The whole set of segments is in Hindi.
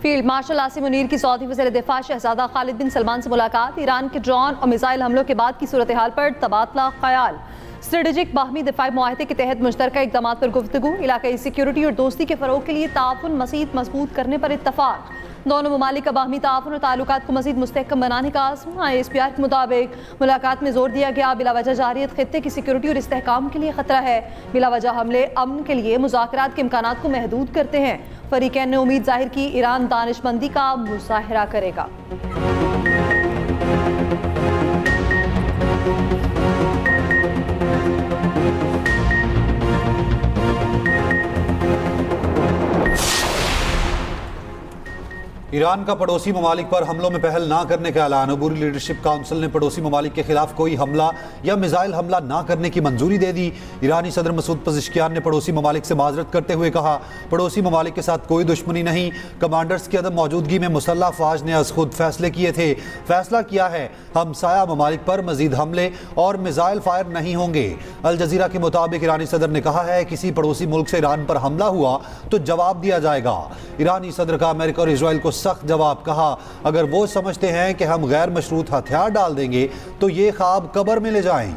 फील्ड मार्शल आसिम मुनीर की सऊदी वज़ीर दिफा शहजादा खालिद बिन सलमान से मुलाकात। ईरान के ड्रोन और मिसाइल हमलों के बाद की सूरत हाल पर तबादला ख्याल। स्ट्रेटेजिक बाहमी दिफाई मुआहदे के तहत मुश्तरका इक़दाम पर गुफ्तगू। इलाकाई सिक्योरिटी और दोस्ती के फ़रोग़ के लिए ताउन मज़ीद मजबूत करने पर इत्तफ़ाक़। दोनों ममालिक का बाहमी ताउन और ताल्लुकात को मज़ीद मुस्तहकम बनाने का आज़म। ISPR के मुताबिक मुलाकात में जोर दिया गया बिलावजह जारियत खित्ते की सिक्योरिटी और इस्तेहकाम के लिए ख़तरा है। बिलावजह हमले अमन के लिए मुज़ाकरात के इम्कानात को महदूद करते हैं। फ़रीक़ैन ने उम्मीद ज़ाहिर की ईरान दानिशमंदी का मुज़ाहरा करेगा। ईरान का पड़ोसी ममालिक पर हमलों में पहल ना करने का ऐलान। अबूरी लीडरशिप काउंसिल ने पड़ोसी ममालिक के खिलाफ कोई हमला या मिसाइल हमला ना करने की मंजूरी दे दी। ईरानी सदर मसूद पज़ेश्कियान ने पड़ोसी ममालिक से माजरत करते हुए कहा, पड़ोसी ममालिक के साथ कोई दुश्मनी नहीं। कमांडर्स की अदम मौजूदगी में मुसल्लह अफवाज ने अज खुद फैसले किए थे। फैसला किया है हमसाया ममालिक पर मजीद हमले और मिसाइल फायर नहीं होंगे। अल जजीरा के मुताबिक ईरानी सदर ने कहा है किसी पड़ोसी मुल्क से ईरान पर हमला हुआ तो जवाब दिया जाएगा। ईरानी सदर का अमेरिका और इसराइल को सख्त जवाब। कहा, अगर वो समझते हैं कि हम गैर मशरूत हथियार डाल देंगे तो ये ख्वाब कब्र में ले जाएं।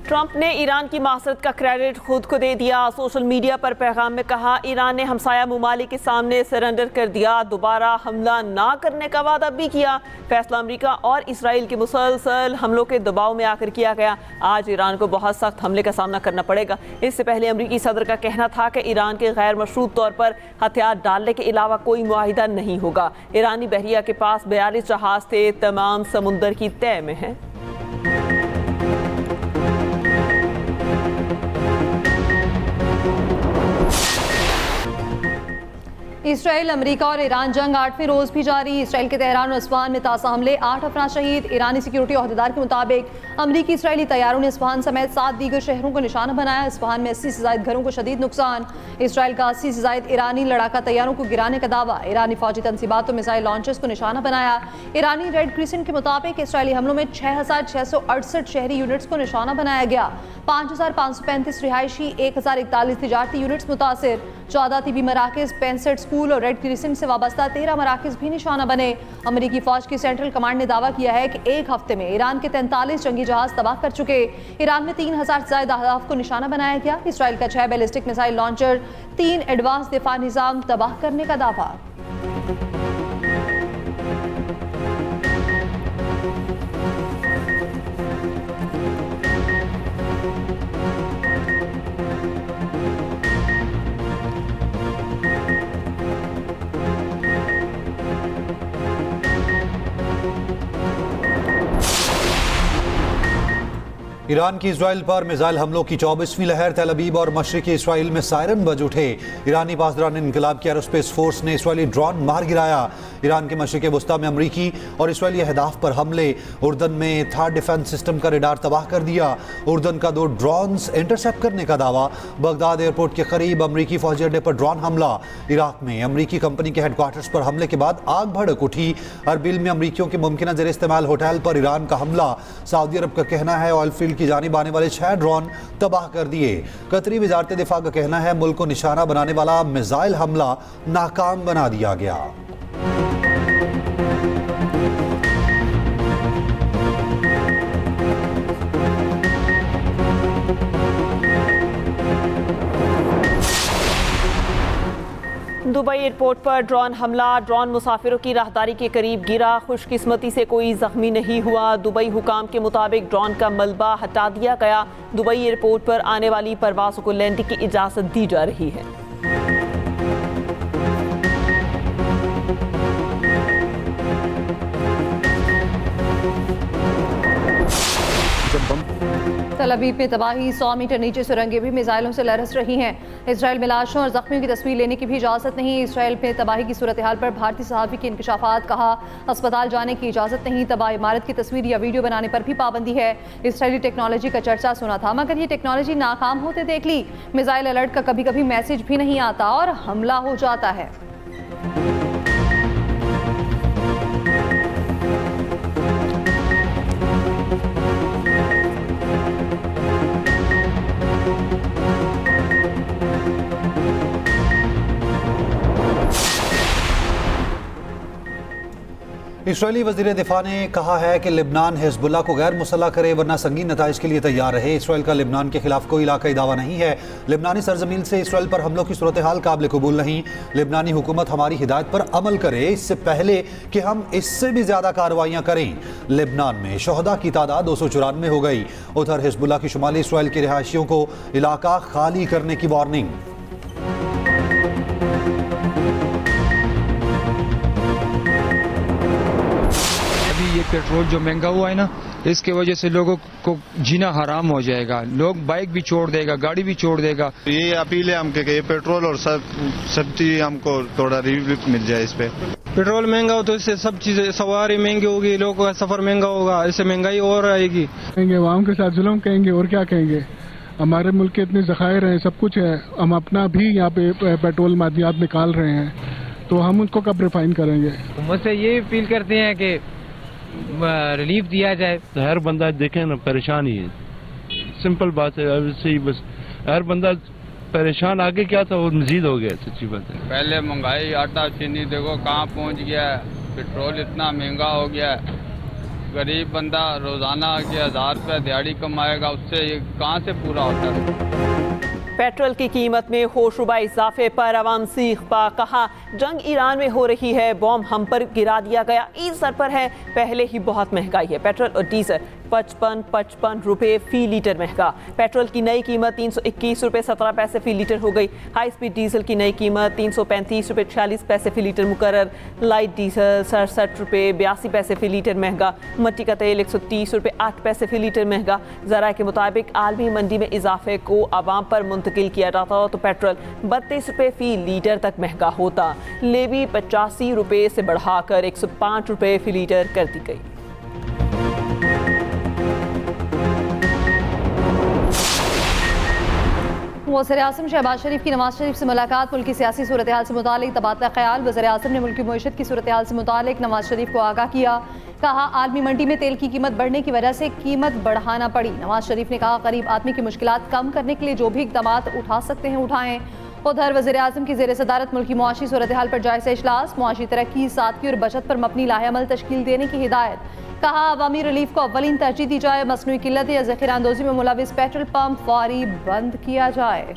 ट्रंप ने ईरान की मासरत का क्रेडिट खुद को दे दिया। सोशल मीडिया पर पैगाम में कहा, ईरान ने हमसाया ममालिक के सामने सरेंडर कर दिया, दोबारा हमला ना करने का वादा भी किया। फैसला अमेरिका और इसराइल के मुसलसल हमलों के दबाव में आकर किया गया। आज ईरान को बहुत सख्त हमले का सामना करना पड़ेगा। इससे पहले अमरीकी सदर का कहना था कि ईरान के गैर मशरूत तौर पर हथियार डालने के अलावा कोई मुआहिदा नहीं होगा। ईरानी बहरिया के पास 42 जहाज थे, तमाम समुंदर की तय में हैं। इसराइल, अमेरिका और ईरान जंग 8वें रोज भी जारी। इसराइल के तेहरान और इस्फहान में ताज़ा हमले, 8 अफराद शहीद। ईरानी सिक्योरिटी अहदेदार के मुताबिक अमरीकी इसराइली तैयारों ने इस्फहान समेत 7 दीगर शहरों को निशाना बनाया। इस्फहान में 80 से ज़ायद घरों को शदीद नुकसान। इसराइल का 80 से ज़ायद ईरानी लड़ाका तैयारों को गिराने का दावा। ईरानी फौजी तनसीबात और मिसाइल लॉन्चर्स को निशाना बनाया। ईरानी रेड क्रिसेंट के मुताबिक इसराइली हमलों में 6668 शहरी यूनिट्स को निशाना बनाया गया। 5535 रिहायशी, 1041 तिजारती यूनिट्स मुतासिर। 14 तिबी मराकज़, 65 स्कूल और रेड क्रिसेंट से वाबस्ता 13 मराकज़ भी निशाना बने। अमरीकी फौज की सेंट्रल कमांड ने दावा किया है कि एक हफ्ते में ईरान के 43 जंगी जहाज तबाह कर चुके। ईरान में 3000 से ज़ायद अहदाफ को निशाना बनाया गया। इसराइल का 6 बैलिस्टिक मिसाइल लॉन्चर, 3 एडवांस दिफा निज़ाम तबाह करने का दावा। ईरान की इसराइल पर मिसाइल हमलों की 24वीं लहर। तेल अवीव और मशरिकी इसराइल में सायरन बज उठे। ईरानी पासदारान इनकलाब की एरोस्पेस फोर्स ने इसराइली ड्रोन मार गिराया। ईरान के मशरिक़ वस्ता में अमरीकी और इसराइली अहदाफ पर हमले। उर्दन में थर्ड डिफेंस सिस्टम का रेडार तबाह कर दिया। उर्दन का 2 ड्रोन्स इंटरसेप्ट करने का दावा। बगदाद एयरपोर्ट के करीब अमरीकी फौजी अड्डे पर ड्रोन हमला। इराक में अमरीकी कंपनी के हेडक्वार्टर्स पर हमले के बाद आग भड़क उठी। अरबिल में अमरीकियों के मुमकिन ज़ेर इस्तेमाल होटल पर ईरान का हमला। सऊदी अरब का कहना है ऑयल फील्ड की जानिब आने वाले 6 ड्रोन तबाह कर दिए। कतरी वजारत दिफा का कहना है मुल्क को निशाना बनाने वाला मिसाइल हमला नाकाम बना दिया गया। दुबई एयरपोर्ट पर ड्रोन हमला। ड्रोन मुसाफिरों की राहदारी के करीब गिरा। खुशकिस्मती से कोई जख्मी नहीं हुआ। दुबई हुकाम के मुताबिक ड्रोन का मलबा हटा दिया गया। दुबई एयरपोर्ट पर आने वाली परवाज़ों को लैंडिंग की इजाज़त दी जा रही है। तेल अवीव में तबाही, 100 मीटर नीचे सुरंगें भी मिसाइलों से लरस रही हैं। इसराइल में लाशों और जख्मियों की तस्वीर लेने की भी इजाज़त नहीं। इसराइल में तबाही की सूरत हाल पर भारतीय सहाफ़ी के इंकशाफात। कहा, अस्पताल जाने की इजाज़त नहीं। तबाह इमारत की तस्वीर या वीडियो बनाने पर भी पाबंदी है। इसराइली टेक्नोलॉजी का चर्चा सुना था, मगर ये टेक्नोलॉजी नाकाम होते देख ली। मिसाइल अलर्ट का कभी कभी मैसेज भी नहीं आता और हमला हो जाता है। इसराइली वज़ीर दिफा ने कहा है कि लिबनान हिजबुल्लाह को गैर मुसल्लह करे वरना संगीन नताइज के लिए तैयार रहे। इसराइल का लिबनान के खिलाफ कोई इलाकाई दावा नहीं है। लिबनानी सरजमीन से इसराइल पर हमलों की सूरत हाल काबिल कबूल नहीं। लिबनानी हुकूमत हमारी हिदायत पर अमल करे इससे पहले कि हम इससे भी ज्यादा कार्रवाइयां करें। लिबनान में शहदा की तादाद 294 हो गई। उधर हिजबुल्लाह की शुमाली इसराइल के रिहायशियों को इलाका खाली करने की वार्निंग। ये पेट्रोल जो महंगा हुआ है ना, इसके वजह से लोगों को जीना हराम हो जाएगा। लोग बाइक भी छोड़ देगा, गाड़ी भी छोड़ देगा। ये अपील है हमके कि ये पेट्रोल और सब चीज हमको थोड़ा रिलीफ मिल जाए। इस पे पेट्रोल महंगा हो तो इससे सब चीजें सवारी महंगी होगी, लोगों का सफर महंगा होगा, इससे महंगाई और आएगी। कहेंगे अवाम के साथ जुल्म कहेंगे और क्या कहेंगे। हमारे मुल्क के इतने ज़खायर हैं, सब कुछ है, हम अपना भी यहाँ पे पेट्रोल मादियात निकाल रहे हैं, तो हम उनको कब रिफाइन करेंगे। मुझसे ये अपील करते हैं कि रिलीफ दिया जाए। तो हर बंदा देखे ना परेशान ही है, सिंपल बात है। सही बस हर बंदा परेशान, आगे क्या था वो मजीद हो गया। सच्ची बात है, पहले महंगाई आटा चीनी देखो कहाँ पहुँच गया है, पेट्रोल इतना महंगा हो गया है। गरीब बंदा रोजाना 1000 रुपया दिहाड़ी कमाएगा, उससे ये कहाँ से पूरा होता है। पेट्रोल की कीमत में होशरुबा इजाफे पर अवाम सीख पा, कहा जंग ईरान में हो रही है, बॉम्ब हम पर गिरा दिया गया, ईद सर पर है, पहले ही बहुत महंगाई है। पेट्रोल और डीजल 55 रुपये फी लीटर महंगा। पेट्रोल की नई कीमत 321 रुपये 17 पैसे फी लीटर हो गई। हाई स्पीड डीजल की नई कीमत 335 रुपये 46 पैसे फी लीटर मुकर्रर। लाइट डीजल 67 रुपये 82 पैसे फी लीटर महंगा। मट्टी का तेल 130 रुपये 8 पैसे फी लीटर महंगा। ज़रा के मुताबिक आलमी मंडी में इजाफे को आवाम पर मुंतकिल किया जाता हो तो पेट्रोल 32 रुपये फी लीटर तक महंगा होता। लेवी 85 रुपये से बढ़ाकर 105 रुपये फी लीटर कर दी गई। वज़ीर आज़म शहबाज शरीफ की नवाज शरीफ से मुलाकात, मुल्क की सियासी सूरत हाल से मुतालिक तबादला ख्याल। वज़ीर आज़म ने मुल्क की मईशत की सूरत हाल से मुतालिक नवाज शरीफ को आगाह किया। कहा आलमी मंडी में तेल की कीमत बढ़ने की वजह से कीमत बढ़ाना पड़ी। नवाज शरीफ ने कहा गरीब आदमी की मुश्किलात कम करने के लिए जो भी इक़दाम उठा सकते हैं उठाएं। उधर वज़ीर आज़म की ज़ेर सदारत मुल्क की मुआशी सूरत हाल पर जायज़ा इजलास, मुआशी तरक्की, सादगी और बचत पर मबनी लाहेअमल तश्कील देने की हिदायत। कहा अवामी रिलीफ को अव्वलीन तरजीह दी जाए, मसनूई किल्लत या ज़ख़ीरा अंदोज़ी में मुलविस पेट्रोल पंप फौरी बंद किया जाए।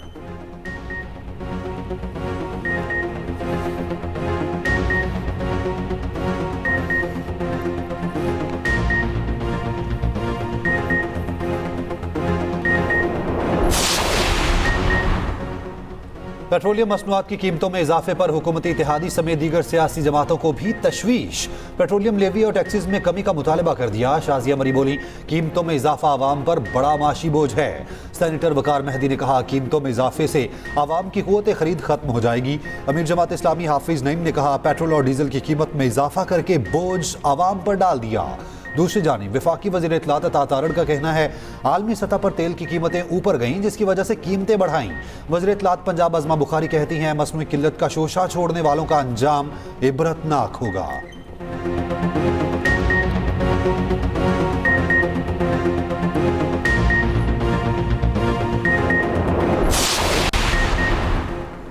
पेट्रोलियम मसनूआत की कीमतों में इजाफे पर हुकूमती इत्तेहादी समेत दीगर सियासी जमातों को भी तशवीश। पेट्रोलियम लेवी और टैक्सेस में कमी का मुतालबा कर दिया। शाजिया मरी बोली कीमतों में इजाफा आवाम पर बड़ा माशी बोझ है। सेनेटर वकार मेहदी ने कहा कीमतों में इजाफे से आवाम की कुव्वत खरीद खत्म हो जाएगी। अमीर जमात इस्लामी हाफिज नईम ने कहा पेट्रोल और डीजल की कीमत में इजाफा करके बोझ आवाम पर डाल दिया। दूसरी जानिब वफाकी वज़ीर इत्तलात अता तारड़ का कहना है आलमी सतह पर तेल की कीमतें ऊपर गईं जिसकी वजह से कीमतें बढ़ाईं। वज़ीर इत्तलात पंजाब अज़मा बुखारी कहती हैं मसनूई किल्लत का शोशा छोड़ने वालों का अंजाम इबरतनाक होगा।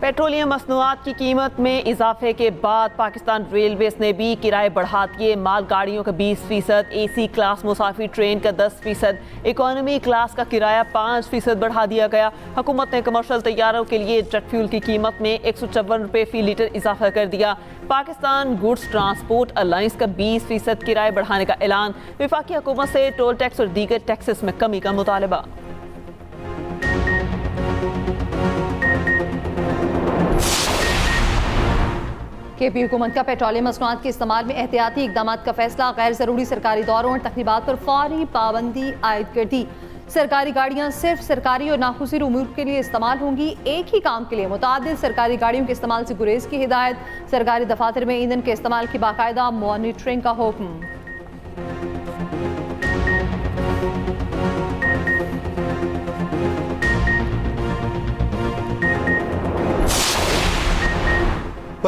पेट्रोलियम मसनूआत की कीमत में इजाफे के बाद पाकिस्तान रेलवेज ने भी किराए बढ़ा दिए। मालगाड़ियों का 20%, AC क्लास मुसाफिर ट्रेन का 10%, इकोनॉमी क्लास का किराया 5% बढ़ा दिया गया। हुकूमत ने कमर्शियल तैयारों के लिए जेट फ्यूल की कीमत में 154 रुपये फी लीटर इजाफा कर दिया। पाकिस्तान गुड्स ट्रांसपोर्ट अलायंस का 20% किराए बढ़ाने का ऐलान। वफाकी हुकूमत से टोल टैक्स और दीगर टैक्सेस में कमी का मुतालबा। KP हुकूमत का पेट्रोलियम मसनूआत के इस्तेमाल में एहतियाती इक़दाम का फैसला, गैर ज़रूरी सरकारी दौरों और तक़रीबात पर फौरी पाबंदी आयद कर दी। सरकारी गाड़ियाँ सिर्फ सरकारी और नाखुसीर उमूर के लिए इस्तेमाल होंगी। एक ही काम के लिए मुतादिद सरकारी गाड़ियों के इस्तेमाल से गुरेज की हिदायत। सरकारी दफातर में ईंधन के इस्तेमाल की बाकायदा मॉनिटरिंग का हुक्म।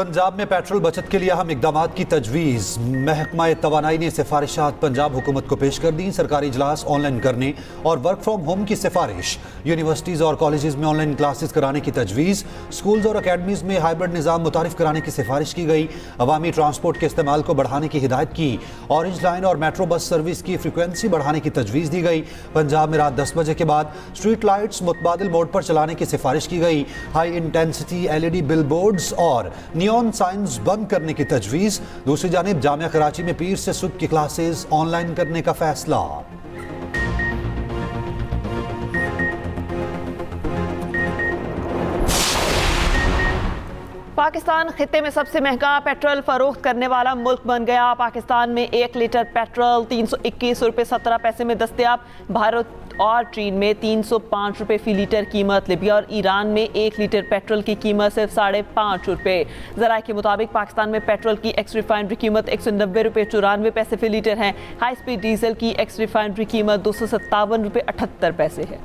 पंजाब में पेट्रोल बचत के लिए अहम इकदाम की तजवीज़। महकमा तवानाई ने सिफारिशात पंजाब हुकूमत को पेश कर दी। सरकारी इजलास ऑनलाइन करने और वर्क फ्राम होम की सिफारिश। यूनिवर्सिटीज़ और कॉलेजेस में ऑनलाइन क्लासेस कराने की तजवीज़। स्कूल्स और अकेडमीज़ में हाइब्रिड निज़ाम मुतारिफ कराने की सिफारिश की गई। अवामी ट्रांसपोर्ट के इस्तेमाल को बढ़ाने की हिदायत की। ऑरेंज लाइन और मेट्रो बस सर्विस की फ्रिक्वेंसी बढ़ाने की तजवीज़ दी गई। पंजाब में रात 10 बजे के बाद स्ट्रीट लाइट्स मुतबादिल मोड पर चलाने की सिफारिश की गई। हाई इंटेंसिटी LED बिलबोर्ड्स और नियॉन साइंस बंद करने की तजवीज़। दूसरी जानिब जामिया कराची में पीर से सुबह की क्लासेस ऑनलाइन करने का फैसला। पाकिस्तान खित्ते में सबसे महंगा पेट्रोल फरोख्त करने वाला मुल्क बन गया। पाकिस्तान में 1 लीटर पेट्रोल 321 रुपये 17 पैसे में दस्तयाब। भारत और चीन में 305 रुपये फी लीटर कीमत। लिबिया और ईरान में 1 लीटर पेट्रोल की कीमत सिर्फ 5.5 रुपये। ज़राए के मुताबिक पाकिस्तान में पेट्रोल की एक्स रिफाइनरी कीमत 190 रुपये 94 पैसे फी लीटर है। हाई स्पीड डीजल की एक्स रिफाइनरी कीमत 257 रुपये 78 पैसे है।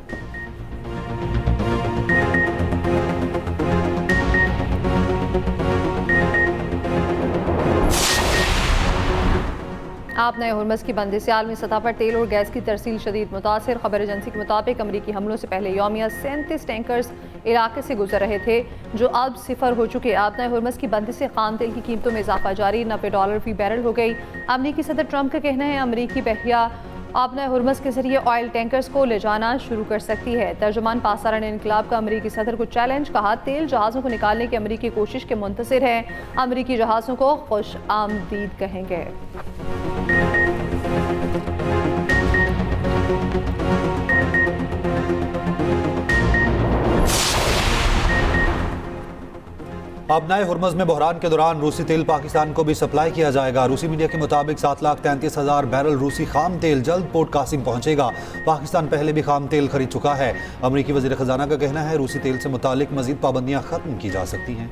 आप नए हुर्मस की बंदी से आलमी सतह पर तेल और गैस की तरसील शदीद मुतासर। खबर एजेंसी के मुताबिक अमरीकी हमलों से पहले यौमिया 37 टैंकर्स इलाके से गुजर रहे थे जो अब सिफर हो चुके। आप नए हुर्मस की बंदी से खाम तेल की कीमतों में इजाफा जारी। $90 फी बैरल हो गई। अमरीकी सदर ट्रंप का कहना है अमरीकी बहरिया आप नए हुर्मस के जरिए ऑयल टैंकर्स को ले जाना शुरू कर सकती है। तर्जुमान पासदारान इनकलाब का अमरीकी सदर को चैलेंज। कहा तेल जहाज़ों को निकालने की अमरीकी कोशिश के मुंतसिर है। अमरीकी जहाज़ों को खुश आमदीद कहेंगे। अब नए हुर्मज में बहरान के दौरान रूसी तेल पाकिस्तान को भी सप्लाई किया जाएगा। रूसी मीडिया के मुताबिक 7,33,000 बैरल रूसी खाम तेल जल्द पोर्ट कासिम पहुंचेगा। पाकिस्तान पहले भी खाम तेल खरीद चुका है। अमरीकी वज़ीर ख़जाना का कहना है रूसी तेल से मुतालिक मज़ीद पाबंदियां ख़त्म की जा सकती हैं।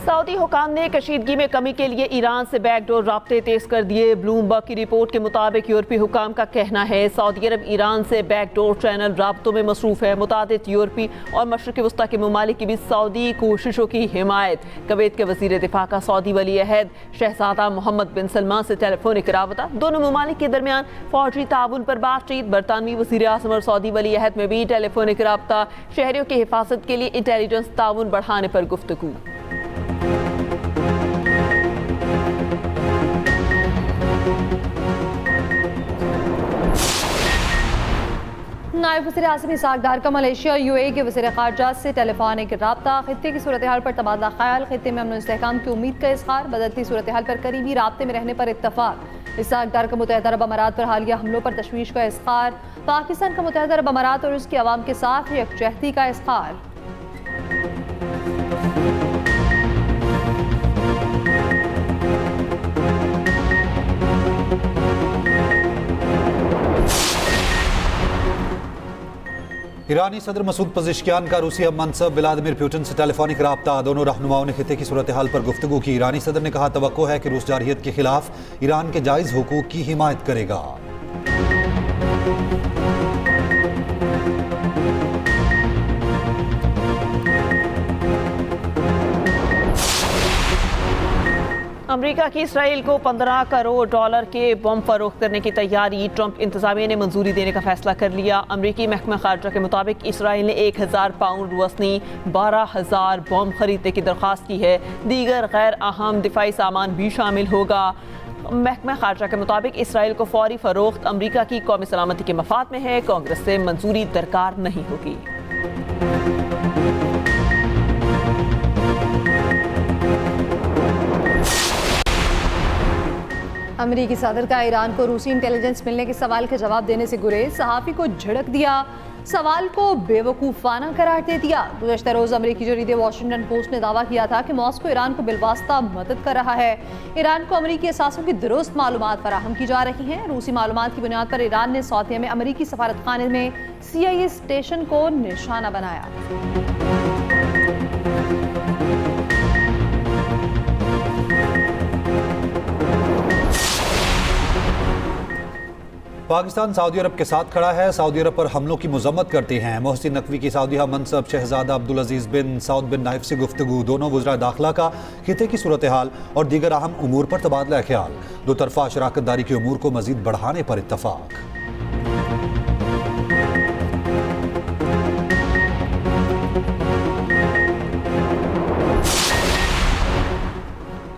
सऊदी हुकाम ने कशीदगी में कमी के लिए ईरान से बैकडोर राब्ते तेज कर दिए। ब्लूमबर्ग की रिपोर्ट के मुताबिक यूरोपीय हुकाम का कहना है सऊदी अरब ईरान से बैकडोर चैनल राब्तों में मसरूफ है। मुतादिद यूरोपीय और मशरिक़ी वस्ता के ममालिक की भी सऊदी कोशिशों की हिमायत। कुवैत के वज़ीर दिफा का सऊदी वली अहद शहजादा मोहम्मद बिन सलमान से टेलीफोनिक राबता। दोनों ममालिक के दरमियान फौजी ताउन पर बातचीत। बरतानवी वज़ीर आज़म और सऊदी वली अहद में भी टेलीफोनिक राबता। शहरियों की हिफाजत के लिए इंटेलिजेंस ताउन बढ़ाने पर गुफ्तगू। नायब वज़ीर आज़म इसाक डार का मलेशिया और UAE के वज़ीर ख़ारजा से टेलीफोनिक रब्ता। खित्ते की सूरत हाल पर तबादला ख्याल। खित्ते में अमन इस्तेहकाम की उम्मीद का इज़हार। बदलती सूरत हाल पर करीबी राब्ते में रहने पर इत्तफाक। इसाक डार का मुत्तहिदा अरब अमारात पर हालिया हमलों पर तशवीश का इज़हार। पाकिस्तान का मुत्तहिदा अरब अमारात और उसकी आवाम के साथ यकजहती का इज़हार। ईरानी सदर मसूद पज़ेश्कियान का रूसी हम मनसब व्लादिमीर पुतिन से टेलीफोनिक राब्ता। दोनों रहनुमाओं ने खित्ते की सूरत हाल पर गुफ्तगू की। ईरानी सदर ने कहा तवक्को है कि रूस जारहियत के खिलाफ ईरान के जायज़ हुकूक की हिमायत करेगा। अमेरिका की इसराइल को $15 करोड़ के बम फरोख्त करने की तैयारी। ट्रंप इंतजामिया ने मंजूरी देने का फैसला कर लिया। अमरीकी महकमा खारजा के मुताबिक इसराइल ने 1000 पाउंड वज़नी 12,000 बम खरीदने की दरख्वास्त की है। दीगर गैर अहम दिफाई सामान भी शामिल होगा। महकमा खारजा के मुताबिक इसराइल को फौरी फरोख्त अमरीका की कौमी सलामती के मफाद में है। कांग्रेस से मंजूरी दरकार नहीं होगी। अमरीकी सदर का ईरान को रूसी इंटेलिजेंस मिलने के सवाल का जवाब देने से गुरेज। सहाफ़ी को झिड़क दिया। सवाल को बेवकूफ़ाना करार दे दिया। गुज़श्ता रोज़ अमरीकी जरीदे वॉशिंगटन पोस्ट ने दावा किया था कि मॉस्को ईरान को बिलवास्ता मदद कर रहा है। ईरान को अमरीकी असासों की दुरुस्त मालूमात फराहम की जा रही हैं। रूसी मालूमात की बुनियाद पर ईरान ने सऊदीया में अमरीकी सफारतखाने में CIA स्टेशन को निशाना बनाया। पाकिस्तान सऊदी अरब के साथ खड़ा है। सऊदी अरब पर हमलों की मजम्मत करते हैं। मोहसिन नकवी की सऊदी हममंसब शहजादा अब्दुल अजीज बिन सऊद बिन नाइफ से गुफ्तगू। दोनों वज़रा दाखिला का खिते की सूरत हाल और दीगर अहम उमूर पर तबादला ख्याल। दो तरफा शराकत दारी के उमूर को मजीद बढ़ाने पर इत्तफाक।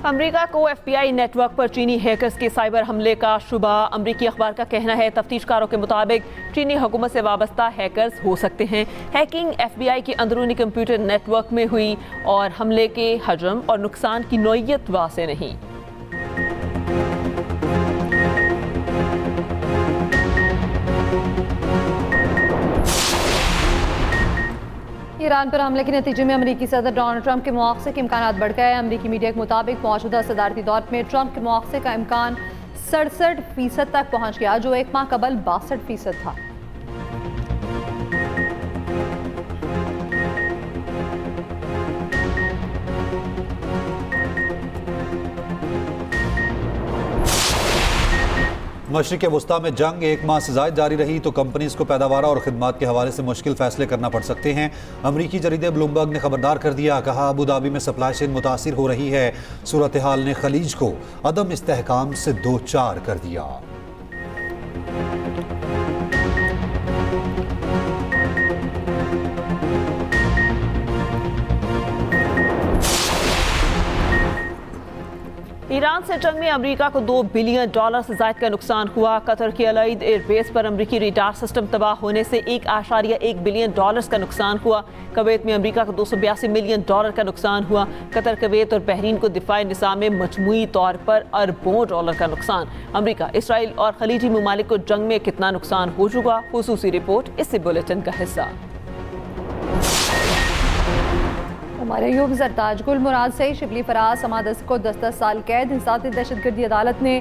अमेरिका को FBI नेटवर्क पर चीनी हैकर्स के साइबर हमले का शुबा। अमेरिकी अखबार का कहना है तफ्तीशकारों के मुताबिक चीनी हुकूमत से वाबस्ता हैकर्स हो सकते हैं। हैकिंग FBI के अंदरूनी कंप्यूटर नेटवर्क में हुई और हमले के हजम और नुकसान की नौइयत वाज़ेह नहीं। ईरान पर हमले के नतीजे में अमेरिकी सदर डोनाल्ड ट्रंप के मुआवजे के इम्कान बढ़ गए। अमेरिकी मीडिया के मुताबिक मौजूदा सदारती दौर में ट्रंप के मुआवजे का इम्कान 67% तक पहुंच गया, जो एक माह कबल 62% था। मशरिक़ वस्ता में जंग एक माह से ज़ायद जारी रही तो कंपनीज को पैदावार और खिदमात के हवाले से मुश्किल फैसले करना पड़ सकते हैं। अमरीकी जरीदे ब्लूमबर्ग ने खबरदार कर दिया, कहा अबू धाबी में सप्लाई चेन मुतासिर हो रही है। सूरत हाल ने खलीज को अदम इस्तेहकाम से दो चार कर दिया। ईरान से जंग में अमेरिका को $2 बिलियन से ज्यादा का नुकसान हुआ। कतर के अलाइद एयरबेस पर अमेरिकी रडार सिस्टम तबाह होने से $1.1 बिलियन का नुकसान हुआ। कुवैत में अमेरिका को $282 मिलियन का नुकसान हुआ। कतर, कुवैत और बहरीन को दिफाई निज़ाम में मजमूई तौर पर अरबों डॉलर का नुकसान। अमेरिका, इसराइल और खलीजी ममालिक को जंग में कितना नुकसान हो चुका, खुसूसी रिपोर्ट इसी बुलेटिन का हिस्सा। हमारे यूब सरताज गुल मुराद से शिबली फराज समादस को 10-10 साल कैद। इंसानी दहशतगर्दी अदालत ने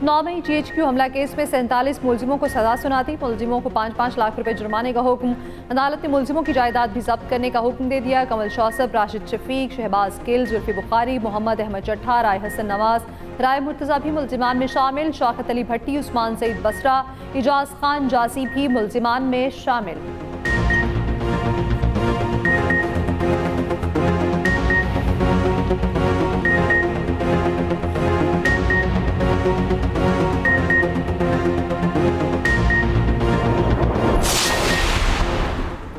9 मई GHQ हमला केस में 47 मुलजिमों को सजा सुनाती। मुलजिमों को 5-5 लाख रुपए जुर्माने का हुक्म। अदालत ने मुलजिमों की जायदाद भी जब्त करने का हुक्म दे दिया। कमल शौसफ, राशिद शफीक, शहबाज गिल, जुल्फी बुखारी, मोहम्मद अहमद चट्ठा, राय हसन नवाज, राय मुर्तज़ा भी मुलजिमान में शामिल। शौकत अली भट्टी, उस्मान सईद बसरा, इजाज खान जासी भी मुलजिमान में शामिल।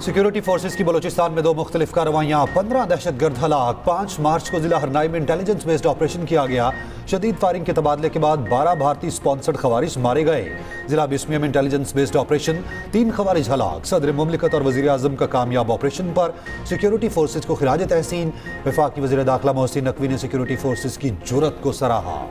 सिक्योरिटी फोर्सेस की बलूचिस्तान में 2 मुख्तलिफ कार्रवाइयाँ, 15 दहशतगर्द हलाक। 5 मार्च को जिला हरनाई में इंटेलिजेंस बेस्ड ऑपरेशन किया गया। शदीद फायरिंग के तबादले के बाद 12 भारतीय स्पॉन्सर्ड खवारिज मारे गए। जिला बिस्मिया में इंटेलिजेंस बेस्ड ऑपरेशन, 3 खवारिज हलाक। सदर मुमलिकत और वजीर आजम का कामयाब ऑपरेशन पर सिक्योरिटी फोर्सेस को खिराज तहसीन। वफाकी वजीर दाखिला मोहसिन नकवी ने सिक्योरिटी फोर्सेस की जुर्रत को सराहा।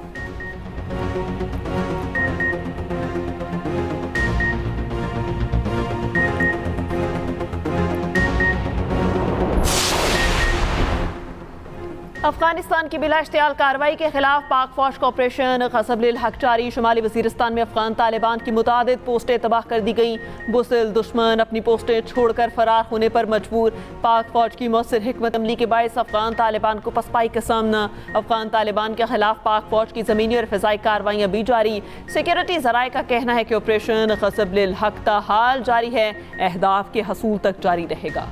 अफगानिस्तान की बिला इश्तियाल कार्रवाई के खिलाफ पाक फौज का ऑपरेशन ग़ज़ब-उल हक जारी। शुमाली वज़ीरिस्तान में अफगान तालिबान की मुतादिद पोस्टें तबाह कर दी गई। बुज़दिल दुश्मन अपनी पोस्टें छोड़कर फरार होने पर मजबूर। पाक फौज की मौसर हिकमत अमली के बायस अफगान तालिबान को पसपाई का सामना। अफगान तालिबान के खिलाफ पाक फौज की ज़मीनी और फ़िज़ाई कार्रवाइयाँ भी जारी। सिक्योरिटी ज़राए का कहना है कि ऑपरेशन ग़ज़ब-उल हक ताहाल जारी है, अहदाफ के हसूल तक जारी रहेगा।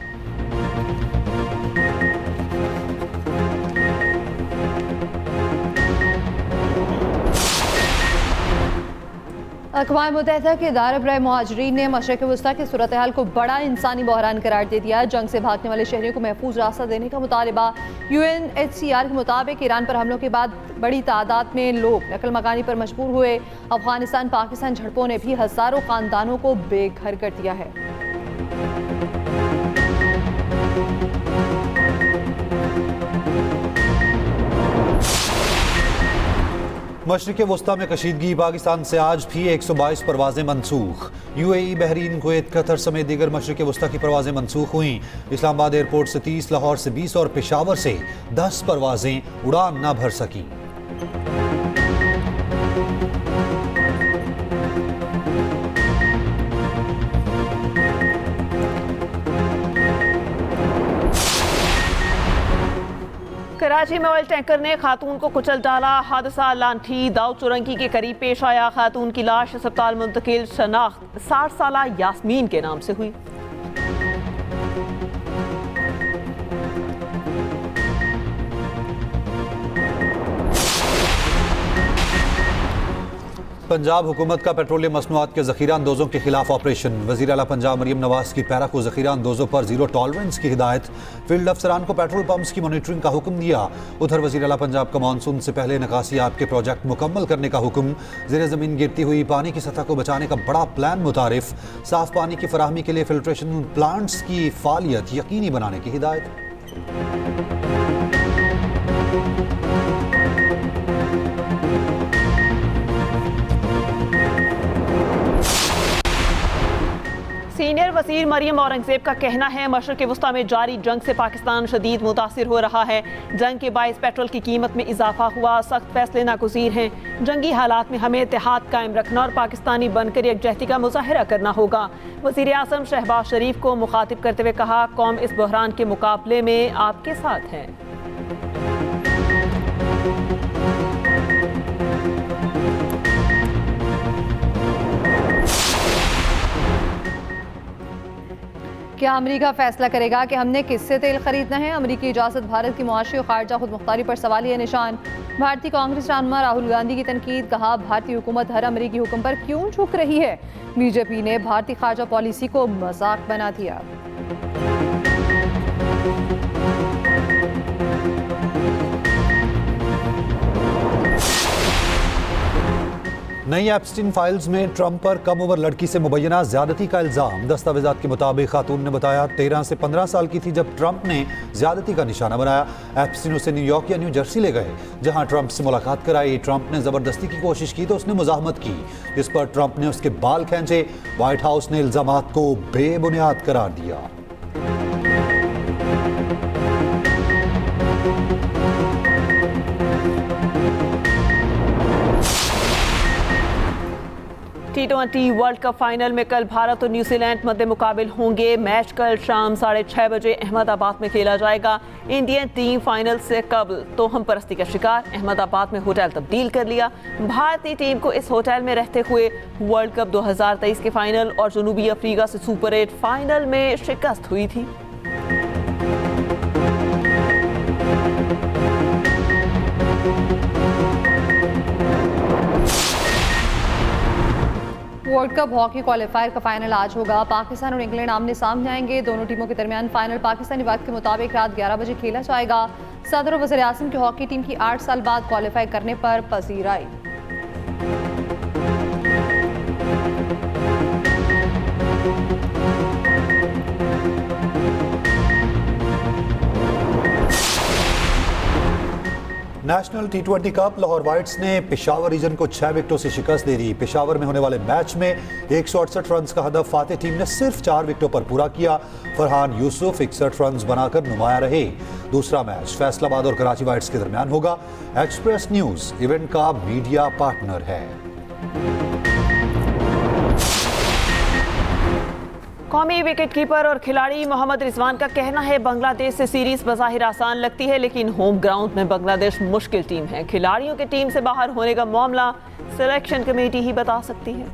अक़वाम मुत्तहिदा के इदारा बराए मुहाजिरीन ने मशरिक़ वस्ता की सूरत हाल को बड़ा इंसानी बहरान करार दे दिया। जंग से भागने वाले शहरियों को महफूज रास्ता देने का मुतालबा। UNHCR के मुताबिक ईरान पर हमलों के बाद बड़ी तादाद में लोग नकल मकानी पर मजबूर हुए। अफगानिस्तान पाकिस्तान झड़पों ने भी हज़ारों ख़ानदानों को बेघर कर दिया है। मशरिक़ वस्ता में कशीदगी, पाकिस्तान से आज भी 122 परवाजें मनसूख। UAE, बहरीन, कुवैत, कतर समेत दीगर मशरिक़ वस्ता की परवाजें मनसूख हुई। इस्लामाबाद एयरपोर्ट से 30, लाहौर से 20 और पेशावर से 10 परवाजें उड़ान न भर सकी। कराची में ऑयल टैंकर ने खातून को कुचल डाला। हादसा लांठी दाऊ चुरंगी के करीब पेश आया। खातून की लाश अस्पताल मुंतकिल। शनाख्त 60 साला यास्मीन के नाम से हुई। पंजाब हुकूमत का पेट्रोलियम मसनूआत के ज़ख़ीरा अंदोज़ों के खिलाफ ऑपरेशन। वज़ीर आला पंजाब मरीम नवाज़ की पैरा को ज़ख़ीरा अंदोज़ों पर ज़ीरो टॉलरेंस की हिदायत। फील्ड अफसरान को पेट्रोल पंप्स की मॉनिटरिंग का हुक्म दिया। उधर वज़ीर आला पंजाब का मानसून से पहले निकासियाब के प्रोजेक्ट मुकम्मल करने का हुक्म। ज़ेरे ज़मीन गिरती हुई पानी की सतह को बचाने का बड़ा प्लान मुतारिफ। साफ़ पानी की फराहमी के लिए फिल्ट्रेशन प्लांट्स की फ़ालियत यकीनी बनाने की हिदायत। सीनियर वज़ीर मरियम औरंगज़ेब का कहना है, मशरिक़ वस्ता में जारी जंग से पाकिस्तान शदीद मुतासिर हो रहा है। जंग के बाइस पेट्रोल की कीमत में इजाफा हुआ। सख्त फैसले नागुज़ीर हैं। जंगी हालात में हमें इत्तेहाद कायम रखना और पाकिस्तानी बनकर यकजहती का मुज़ाहिरा करना होगा। वज़ीर आज़म शहबाज शरीफ को मुखातिब करते हुए कहा, कौम इस बहरान के मुकाबले में आपके साथ है। क्या अमेरिका फैसला करेगा कि हमने किससे तेल खरीदना है? अमेरिकी इजाज़त भारत की मुआशी और खारजा खुद मुख्तारी पर सवालिया निशान। भारतीय कांग्रेस रहनुमा राहुल गांधी की तनकीद। कहा, भारतीय हुकूमत हर अमेरिकी हुक्म पर क्यों झुक रही है? बीजेपी ने भारतीय खारजा पॉलिसी को मजाक बना दिया। नई एप्स्टीन फाइल्स में ट्रंप पर कम उम्र लड़की से मुबैना ज्यादती का इल्जाम। दस्तावेजात के मुताबिक खातून ने बताया 13 से 15 साल की थी जब ट्रंप ने ज्यादती का निशाना बनाया। एप्स्टीन उसे न्यूयॉर्क या न्यू जर्सी ले गए, जहां ट्रंप से मुलाकात कराई। ट्रंप ने जबरदस्ती की कोशिश की तो उसने मुजाहमत की, जिस पर ट्रंप ने उसके बाल खींचे। व्हाइट हाउस ने इल्जामात को बेबुनियाद करार दिया। T20 वर्ल्ड कप फाइनल में कल भारत और न्यूजीलैंड मध्य मुकाबिल होंगे। मैच कल शाम 6:30 बजे अहमदाबाद में खेला जाएगा। इंडियन टीम फाइनल से कबल तोहम परस्ती का शिकार, अहमदाबाद में होटल तब्दील कर लिया। भारतीय टीम को इस होटल में रहते हुए वर्ल्ड कप 2023 के फाइनल और जनूबी अफ्रीका से सुपर 8 फाइनल में शिकस्त हुई थी। वर्ल्ड कप हॉकी क्वालिफायर का फाइनल आज होगा। पाकिस्तान और इंग्लैंड आमने सामने आएंगे। दोनों टीमों के दरमियान फाइनल पाकिस्तानी वक्त के मुताबिक रात 11 बजे खेला जाएगा। सदर और वज़ीर आज़म की हॉकी टीम की 8 साल बाद क्वालिफाई करने पर पसीराई। National T20 cup Lahore whites ने पेशावर रीजन को 6 विकेटों से शिकस्त दे दी। पेशावर में होने वाले मैच में 168 रन का हदफ फातेह टीम ने सिर्फ 4 विकेटों पर पूरा किया। फरहान यूसुफ 61 रन बनाकर नुमाया रहे। दूसरा मैच फैसलाबाद और कराची वाइट्स के दरमियान होगा। एक्सप्रेस न्यूज इवेंट का मीडिया पार्टनर है। कौमी विकेटकीपर और खिलाड़ी मोहम्मद रिजवान का कहना है, बांग्लादेश से सीरीज बज़ाहिर आसान लगती है, लेकिन होम ग्राउंड में बांग्लादेश मुश्किल टीम है। खिलाड़ियों के टीम से बाहर होने का मामला सिलेक्शन कमेटी ही बता सकती है।